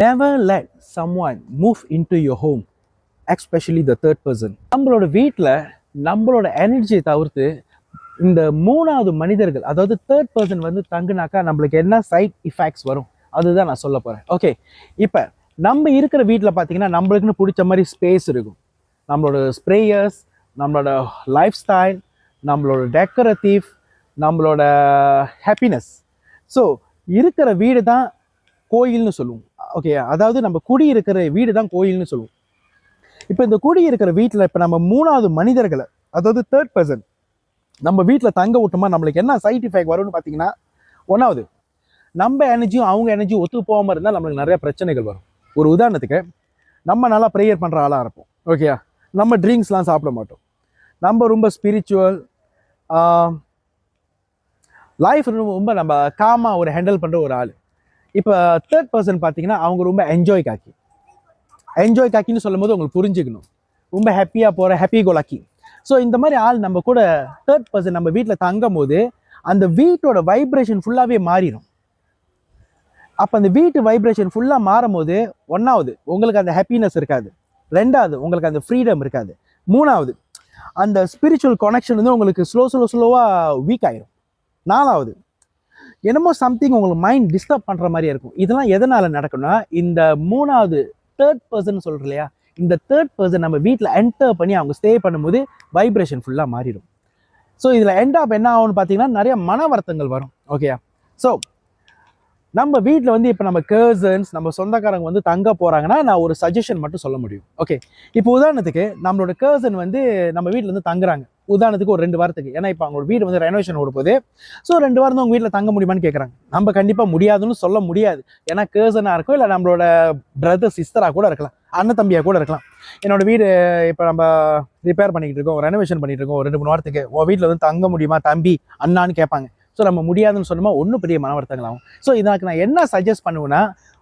Never let someone move into your home, especially the third person. நம்மளோட வீட்டில் நம்மளோட எனர்ஜியை தவிர்த்து இந்த மூணாவது மனிதர்கள், அதாவது தேர்ட் பர்சன் வந்து தங்குனாக்கா நம்மளுக்கு என்ன சைட் இஃபெக்ட்ஸ் வரும் அதுதான் நான் சொல்ல போகிறேன். ஓகே, இப்போ நம்ம இருக்கிற வீட்டில் பார்த்தீங்கன்னா நம்மளுக்குன்னு பிடிச்ச மாதிரி ஸ்பேஸ் இருக்கும். நம்மளோட ஸ்ப்ரேயர்ஸ், நம்மளோட லைஃப் ஸ்டைல், நம்மளோட டெக்கரேட்டிவ், நம்மளோட ஹாப்பினஸ். ஸோ இருக்கிற வீடு தான் கோயில்னு சொல்லுவோம். ஓகே, அதாவது நம்ம குடியிருக்கிற வீடு தான் கோயில்னு சொல்லுவோம். இப்போ இந்த குடியிருக்கிற வீட்டில் இப்போ நம்ம மூணாவது மனிதர்களை, அதாவது தேர்ட் பர்சன் நம்ம வீட்டில் தங்க விட்டோமா நம்மளுக்கு என்ன சைட் எஃபெக்ட் வரும்னு பார்த்தீங்கன்னா, ஒன்றாவது நம்ம எனர்ஜியும் அவங்க எனர்ஜியும் ஒத்து போகாமல் இருந்தால் நம்மளுக்கு நிறைய பிரச்சனைகள் வரும். ஒரு உதாரணத்துக்கு, நம்ம நல்லா ப்ரேயர் பண்ணுற ஆளாக இருப்போம். ஓகேயா, நம்ம ட்ரிங்க்ஸ்லாம் சாப்பிட மாட்டோம், நம்ம ரொம்ப ஸ்பிரிச்சுவல், லைஃப் ரொம்ப நம்ம காமாக ஒரு ஹேண்டில் பண்ணுற ஒரு ஆள். இப்போ தேர்ட் பர்சன் பார்த்தீங்கன்னா அவங்க ரொம்ப என்ஜாய் காக்கின்னு சொல்லும் போது உங்களுக்கு புரிஞ்சுக்கணும், ரொம்ப ஹாப்பியாக போகிற ஹாப்பி கோ லக்கி. ஸோ இந்த மாதிரி ஆள் நம்ம கூட தேர்ட் பர்சன் நம்ம வீட்டில் தங்கும் போது அந்த வீட்டோட வைப்ரேஷன் ஃபுல்லாகவே மாறிடும். அப்போ அந்த வீட்டு வைப்ரேஷன் ஃபுல்லாக மாறும் போது, ஒன்றாவது உங்களுக்கு அந்த ஹாப்பினஸ் இருக்காது, ரெண்டாவது உங்களுக்கு அந்த ஃப்ரீடம் இருக்காது, மூணாவது அந்த ஸ்பிரிச்சுவல் கனெக்ஷன் வந்து உங்களுக்கு ஸ்லோவாக வீக் ஆயிரும், நாலாவது என்னமோ சம்திங் உங்களுக்கு மைண்ட் டிஸ்டர்ப் பண்ணுற மாதிரியே இருக்கும். இதெல்லாம் எதனால் நடக்கும்னா, இந்த மூணாவது தேர்ட் பர்சன் சொல்கிறோம் இல்லையா, இந்த தேர்ட் பர்சன் நம்ம வீட்டில் என்டர் பண்ணி அவங்க ஸ்டே பண்ணும்போது வைப்ரேஷன் ஃபுல்லாக மாறிடும். ஸோ இதில் எண்ட் ஆப் என்ன ஆகும்னு பார்த்தீங்கன்னா நிறைய மன வருத்தங்கள் வரும். ஓகேயா, ஸோ நம்ம வீட்டில் வந்து இப்போ நம்ம கர்சன்ஸ், நம்ம சொந்தக்காரங்க வந்து தங்க போகிறாங்கன்னா நான் ஒரு சஜஷன் மட்டும் சொல்ல முடியும். ஓகே, இப்போ உதாரணத்துக்கு நம்மளோட கர்சன் வந்து நம்ம வீட்டில் வந்து தங்குறாங்க, உதாரணத்துக்கு ஒரு 2 வாரத்துக்கு. ஏன்னா இப்போ அவங்களோட வீடு வந்து ரெனோவேஷன் ஓட போகுது. ஸோ 2 வாரம் தான் உங்கள் வீட்டில் தங்க முடியுமான்னு கேட்குறாங்க. நம்ம கண்டிப்பாக முடியாதுன்னு சொல்ல முடியாது. ஏன்னா கர்சனாக இருக்கும், இல்லை நம்மளோட பிரதர் சிஸ்டராக கூட இருக்கலாம், அண்ணன் தம்பியாக கூட இருக்கலாம். என்னோட வீடு இப்போ நம்ம ரிப்பேர் பண்ணிக்கிட்டு இருக்கோம், ரெனோவேஷன் பண்ணிட்டு இருக்கோம், 2-3 வாரத்துக்கு உங்கள் வீட்டில் வந்து தங்க முடியுமா தம்பி அண்ணான்னு கேட்பாங்க. ஸோ நம்ம முடியாதுன்னு சொன்னோமா ஒன்றும் பெரிய மன வருத்தங்கள் ஆகும். ஸோ இதற்கு நான் என்ன சஜஸ்ட் பண்ணுவேன்னா,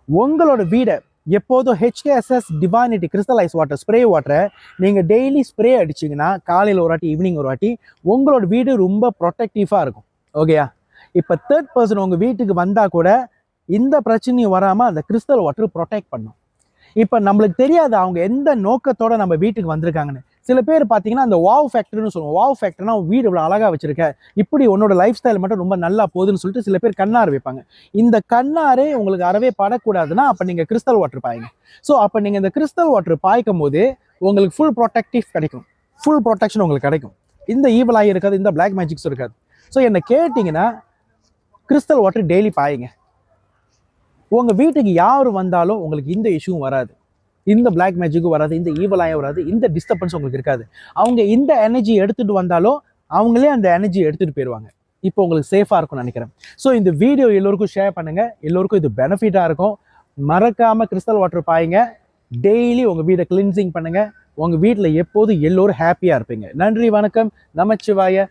உங்களோட வீடை எப்போதும் HKSS divinity crystallise water spray வாட்டரை நீங்கள் டெய்லி ஸ்ப்ரே அடிச்சிங்கன்னா, காலையில் ஒரு வாட்டி ஈவினிங் ஒரு வாட்டி, உங்களோட வீடு ரொம்ப ப்ரொடெக்டிவாக இருக்கும். ஓகேயா, இப்போ தேர்ட் பர்சன் உங்கள் வீட்டுக்கு வந்தால் கூட இந்த பிரச்சனையும் வராமல் அந்த கிறிஸ்டல் வாட்டர் ப்ரொடெக்ட் பண்ணும். இப்போ நம்மளுக்கு தெரியாது அவங்க எந்த நோக்கத்தோட நம்ம வீட்டுக்கு வந்திருக்காங்கன்னு. சில பேர் பார்த்தீங்கன்னா அந்த வாவ் ஃபேக்டர்னு சொல்லுவோம். வாவ் ஃபேக்டர்னா வீடு இவ்வளோ அழகாக வச்சிருக்க, இப்படி உன்னோட லைஃப் ஸ்டைல் மட்டும் ரொம்ப நல்லா போகுதுன்னு சொல்லிட்டு சில பேர் கண்ணாறு வைப்பாங்க. இந்த கண்ணாரே உங்களுக்கு அறவே படக்கூடாதுன்னா அப்போ நீங்கள் கிறிஸ்டல் வாட்டர் பாயுங்க. ஸோ அப்போ நீங்கள் இந்த கிறிஸ்டல் வாட்டர் பாய்க்கும் போது உங்களுக்கு ஃபுல் ப்ரொடெக்டிவ் கிடைக்கும், ஃபுல் ப்ரொடெக்ஷன் உங்களுக்கு கிடைக்கும். இந்த ஈவல் ஆகி இருக்காது, இந்த பிளாக் மேஜிக்ஸ் இருக்காது. ஸோ என்னை கேட்டிங்கன்னா கிறிஸ்டல் வாட்டர் டெய்லி பாயுங்க. உங்கள் வீட்டுக்கு யார் வந்தாலும் உங்களுக்கு இந்த இஷ்யூவும் வராது, இந்த பிளாக் மேஜிக்கும் வராது, இந்த ஈவலாயும் வராது, இந்த டிஸ்டர்பன்ஸ் உங்களுக்கு இருக்காது. அவங்க இந்த எனர்ஜி எடுத்துகிட்டு வந்தாலும் அவங்களே அந்த எனர்ஜி எடுத்துகிட்டு போயிடுவாங்க. இப்போ உங்களுக்கு சேஃபாக இருக்கும்னு நினைக்கிறேன். ஸோ இந்த வீடியோ எல்லோருக்கும் ஷேர் பண்ணுங்கள், எல்லோருக்கும் இது பெனிஃபிட்டாக இருக்கும். மறக்காமல் கிறிஸ்டல் வாட்டர் பாயுங்க, டெய்லி உங்கள் வீடை கிளீன்சிங் பண்ணுங்கள். உங்கள் வீட்டில் எப்போதும் எல்லோரும் ஹாப்பியாக இருப்பீங்க. நன்றி, வணக்கம், நமச்சிவாய.